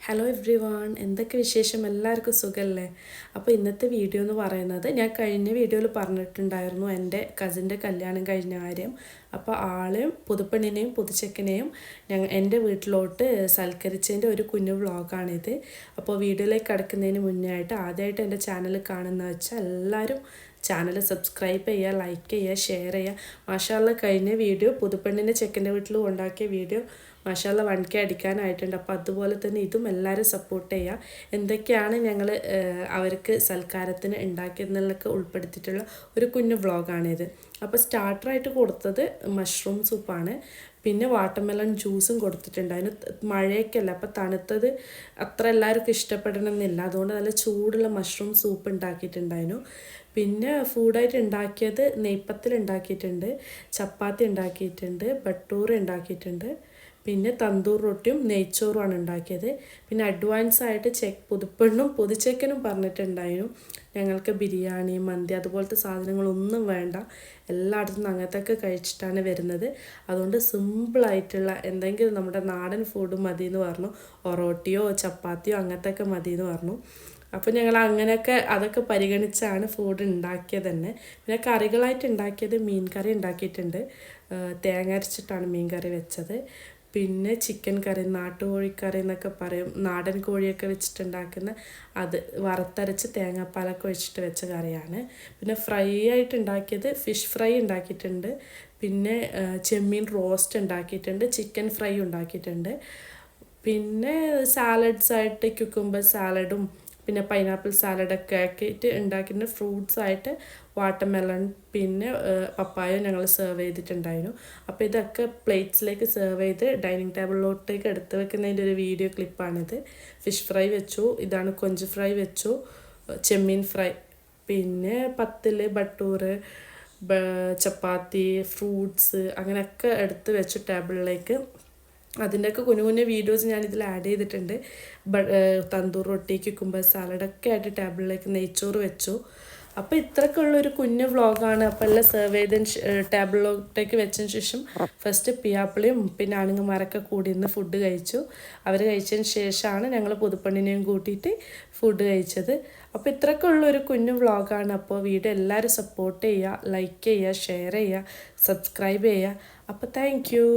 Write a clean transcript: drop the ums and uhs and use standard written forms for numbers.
Hello every one, എന്തൊക്കെ വിശേഷം? എല്ലാവർക്കും സുഖമല്ലേ? അപ്പോൾ ഇന്നത്തെ വീഡിയോ എന്ന് പറയുന്നത്, ഞാൻ കഴിഞ്ഞ വീഡിയോയിൽ പറഞ്ഞിട്ടുണ്ടായിരുന്നു എൻ്റെ കസിൻ്റെ കല്യാണം കഴിഞ്ഞ കാര്യം. അപ്പോൾ ആളെയും പുതുപ്പെണ്ണിനെയും പുതുച്ചെക്കനെയും എൻ്റെ വീട്ടിലോട്ട് സൽക്കരിച്ചതിൻ്റെ ഒരു കുഞ്ഞു വ്ളോഗാണിത്. അപ്പോൾ വീഡിയോയിലേക്ക് കടക്കുന്നതിന് മുന്നേ ആയിട്ട് ആദ്യമായിട്ട് എൻ്റെ ചാനൽ കാണുന്ന വെച്ചാൽ എല്ലാവരും ചാനൽ സബ്സ്ക്രൈബ് ചെയ്യുക, ലൈക്ക് ചെയ്യുക, ഷെയർ ചെയ്യുക. മാഷാഅല്ലാഹ് കഴിഞ്ഞ വീഡിയോ പുതുപ്പെണ്ണിൻ്റെ ചെക്കൻ്റെ വീട്ടിൽ ഉണ്ടാക്കിയ വീഡിയോ മാഷാഅല്ലാഹ് 1K അടിക്കാനായിട്ടുണ്ട്. അപ്പോൾ അതുപോലെ തന്നെ ഇതും എല്ലാവരും സപ്പോർട്ട് ചെയ്യുക. എന്തൊക്കെയാണ് ഞങ്ങൾ അവർക്ക് സൽക്കാരത്തിന് ഉണ്ടാക്കിയതെന്നുള്ളതൊക്കെ ഉൾപ്പെടുത്തിയിട്ടുള്ള ഒരു കുഞ്ഞു വ്ളോഗാണിത്. അപ്പോൾ സ്റ്റാർട്ടറായിട്ട് കൊടുത്തത് മഷ്റൂം സൂപ്പാണ്. പിന്നെ വാട്ടർമെലൺ ജ്യൂസും കൊടുത്തിട്ടുണ്ട്. അതിന് മഴയൊക്കെ അല്ല, അപ്പോൾ തണുത്തത് അത്ര എല്ലാവർക്കും ഇഷ്ടപ്പെടണമെന്നില്ല. അതുകൊണ്ട് നല്ല ചൂടുള്ള മഷ്റൂം സൂപ്പ് ഉണ്ടാക്കിയിട്ടുണ്ടായിരുന്നു. പിന്നെ ഫുഡായിട്ട് ഉണ്ടാക്കിയത് നെയ്പ്പത്തിൽ ഉണ്ടാക്കിയിട്ടുണ്ട്, ചപ്പാത്തി ഉണ്ടാക്കിയിട്ടുണ്ട്, ബട്ടൂർ ഉണ്ടാക്കിയിട്ടുണ്ട്, പിന്നെ തന്തൂർ റൊട്ടിയും നെയ്ച്ചോറുമാണ് ഉണ്ടാക്കിയത്. പിന്നെ അഡ്വാൻസ് ആയിട്ട് പുതുപ്പെണ്ണും പുതുച്ചെക്കനും പറഞ്ഞിട്ടുണ്ടായിരുന്നു ഞങ്ങൾക്ക് ബിരിയാണി, മന്തി അതുപോലത്തെ സാധനങ്ങളൊന്നും വേണ്ട, എല്ലായിടത്തും അങ്ങനത്തെയൊക്കെ കഴിച്ചിട്ടാണ് വരുന്നത്, അതുകൊണ്ട് സിമ്പിളായിട്ടുള്ള എന്തെങ്കിലും നമ്മുടെ നാടൻ ഫുഡ് മതി എന്ന് പറഞ്ഞു. ഒറോട്ടിയോ ചപ്പാത്തിയോ അങ്ങനത്തെയൊക്കെ മതി എന്ന് പറഞ്ഞു. അപ്പോൾ ഞങ്ങൾ അങ്ങനെയൊക്കെ അതൊക്കെ പരിഗണിച്ചാണ് ഫുഡ് ഉണ്ടാക്കിയത് തന്നെ. പിന്നെ കറികളായിട്ട് ഉണ്ടാക്കിയത് മീൻ കറി ഉണ്ടാക്കിയിട്ടുണ്ട്, തേങ്ങ അരച്ചിട്ടാണ് മീൻ കറി വെച്ചത്. പിന്നെ ചിക്കൻ കറി, നാട്ടുകോഴിക്കറി എന്നൊക്കെ പറയും, നാടൻ കോഴിയൊക്കെ വെച്ചിട്ടുണ്ടാക്കുന്ന അത് വറുത്തരച്ച് തേങ്ങാപ്പാലൊക്കെ ഒഴിച്ചിട്ട് വെച്ച കറിയാണ്. പിന്നെ ഫ്രൈ ആയിട്ട് ഉണ്ടാക്കിയത് ഫിഷ് ഫ്രൈ ഉണ്ടാക്കിയിട്ടുണ്ട്, പിന്നെ ചെമ്മീൻ റോസ്റ്റ് ഉണ്ടാക്കിയിട്ടുണ്ട്, ചിക്കൻ ഫ്രൈ ഉണ്ടാക്കിയിട്ടുണ്ട്. പിന്നെ സാലഡ്സായിട്ട് ക്യുക്കുംബർ സാലഡും പിന്നെ പൈനാപ്പിൾ സാലഡൊക്കെ ആക്കിയിട്ട് ഉണ്ടാക്കിയിട്ട് ഫ്രൂട്ട്സായിട്ട് വാട്ടർമെലൺ പിന്നെ പപ്പായ ഞങ്ങൾ സെർവ് ചെയ്തിട്ടുണ്ടായിരുന്നു. അപ്പോൾ ഇതൊക്കെ പ്ലേറ്റ്സിലേക്ക് സെർവ് ചെയ്ത് ഡൈനിങ് ടേബിളിലോട്ടേക്ക് എടുത്ത് വെക്കുന്നതിൻ്റെ ഒരു വീഡിയോ ക്ലിപ്പാണിത്. ഫിഷ് ഫ്രൈ വെച്ചു, ഇതാണ് കൊഞ്ച് ഫ്രൈ വെച്ചു, ചെമ്മീൻ ഫ്രൈ, പിന്നെ പത്തിൽ ബട്ടൂർ, ചപ്പാത്തി, ഫ്രൂട്ട്സ് അങ്ങനെയൊക്കെ എടുത്ത് വെച്ചു ടേബിളിലേക്ക്. അതിൻ്റെയൊക്കെ കുഞ്ഞു കുഞ്ഞു വീഡിയോസ് ഞാനിതിൽ ആഡ് ചെയ്തിട്ടുണ്ട്. തന്തൂർ റൊട്ടി, ക്യുക്കുംബർ സാലഡൊക്കെ ആയിട്ട് ടേബിളിലേക്ക് നെയ്ച്ചോറ് വെച്ചു. അപ്പോൾ ഇത്രയൊക്കെ ഉള്ളൊരു കുഞ്ഞു വ്ളോഗാണ്. അപ്പോൾ എല്ലാം സെർവ് ചെയ്തതിന് ടേബിളിലോട്ടേക്ക് വെച്ചതിന് ശേഷം ഫസ്റ്റ് പിയാപ്പിളിയും പിന്നെ ആണുങ്ങന്മാരൊക്കെ കൂടി ഇന്ന് ഫുഡ് കഴിച്ചു. അവർ കഴിച്ചതിന് ശേഷമാണ് ഞങ്ങൾ പുതുപ്പെണ്ണിനെയും കൂട്ടിയിട്ട് ഫുഡ് കഴിച്ചത്. അപ്പോൾ ഇത്രയൊക്കെ ഉള്ളൊരു കുഞ്ഞു വ്ളോഗാണ്. അപ്പോൾ വീഡിയോ എല്ലാവരും സപ്പോർട്ട് ചെയ്യുക, ലൈക്ക് ചെയ്യുക, ഷെയർ ചെയ്യുക, സബ്സ്ക്രൈബ് ചെയ്യുക. അപ്പോൾ താങ്ക് യു.